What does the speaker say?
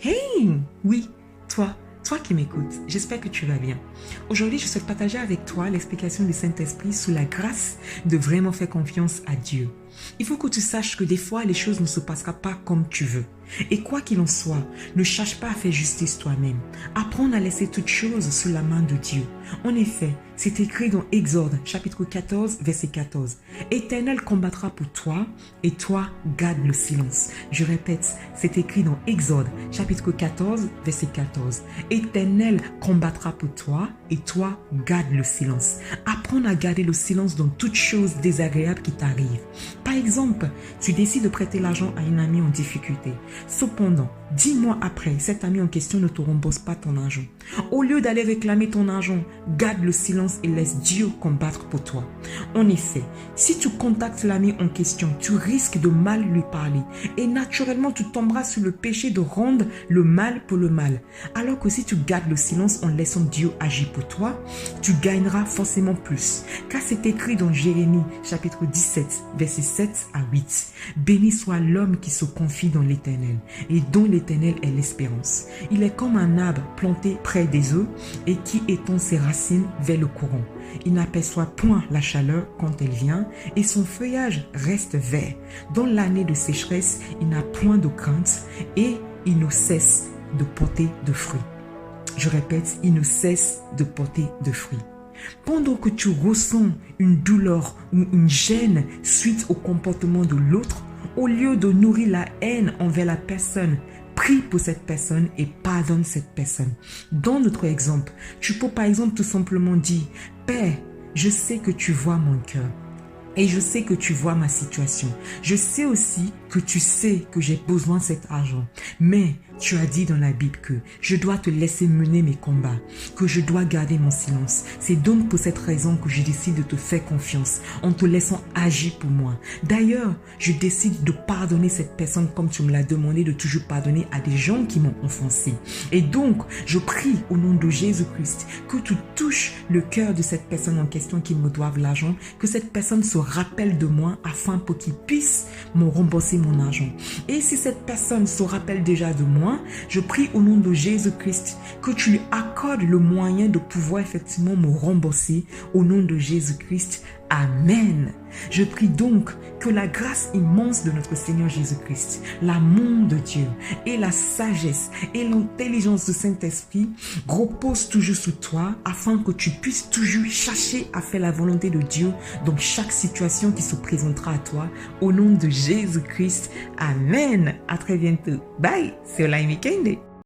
Hey, oui, toi qui m'écoutes, j'espère que tu vas bien. Aujourd'hui, je souhaite partager avec toi l'explication du Saint-Esprit sous la grâce de vraiment faire confiance à Dieu. Il faut que tu saches que des fois, les choses ne se passeront pas comme tu veux. Et quoi qu'il en soit, ne cherche pas à faire justice toi-même. Apprends à laisser toutes choses sous la main de Dieu. En effet, c'est écrit dans Exode, chapitre 14, verset 14. Éternel combattra pour toi, et toi garde le silence. Je répète, c'est écrit dans Exode, chapitre 14, verset 14. Éternel combattra pour toi, et toi garde le silence. Apprends à garder le silence dans toutes choses désagréables qui t'arrivent. Par exemple, tu décides de prêter l'argent à une amie en difficulté. Cependant, 10 mois après, cet ami en question ne te rembourse pas ton argent. Au lieu d'aller réclamer ton argent, garde le silence et laisse Dieu combattre pour toi. En effet, si tu contactes l'ami en question, tu risques de mal lui parler et naturellement tu tomberas sur le péché de rendre le mal pour le mal. Alors que si tu gardes le silence en laissant Dieu agir pour toi, tu gagneras forcément plus. Car c'est écrit dans Jérémie chapitre 17, versets 7 à 8. Béni soit l'homme qui se confie dans l'Éternel et dont l'Éternel est l'espérance. Il est comme un arbre planté près des eaux et qui étend ses racines vers le courant. Il n'aperçoit point la chaleur quand elle vient et son feuillage reste vert. Dans l'année de sécheresse, il n'a point de crainte et il ne cesse de porter de fruits. Je répète, il ne cesse de porter de fruits. Pendant que tu ressens une douleur ou une gêne suite au comportement de l'autre, au lieu de nourrir la haine envers la personne, prie pour cette personne et pardonne cette personne. Dans notre exemple, tu peux par exemple tout simplement dire « Père, je sais que tu vois mon cœur. Et je sais que tu vois ma situation. Je sais aussi que tu sais que j'ai besoin de cet argent. Mais tu as dit dans la Bible que je dois te laisser mener mes combats, que je dois garder mon silence. C'est donc pour cette raison que je décide de te faire confiance en te laissant agir pour moi. D'ailleurs, je décide de pardonner cette personne comme tu me l'as demandé de toujours pardonner à des gens qui m'ont offensé. Et donc, je prie au nom de Jésus-Christ que tu touches le cœur de cette personne en question qui me doive l'argent, que cette personne se rappelle de moi afin pour qu'il puisse me rembourser mon argent. Et si cette personne se rappelle déjà de moi, je prie au nom de Jésus-Christ que tu lui accordes le moyen de pouvoir effectivement me rembourser au nom de Jésus-Christ. Amen. Je prie donc que la grâce immense de notre Seigneur Jésus-Christ, l'amour de Dieu et la sagesse et l'intelligence du Saint-Esprit reposent toujours sur toi afin que tu puisses toujours chercher à faire la volonté de Dieu dans chaque situation qui se présentera à toi. Au nom de Jésus-Christ. Amen. À très bientôt. Bye. C'est Olaimi Kende.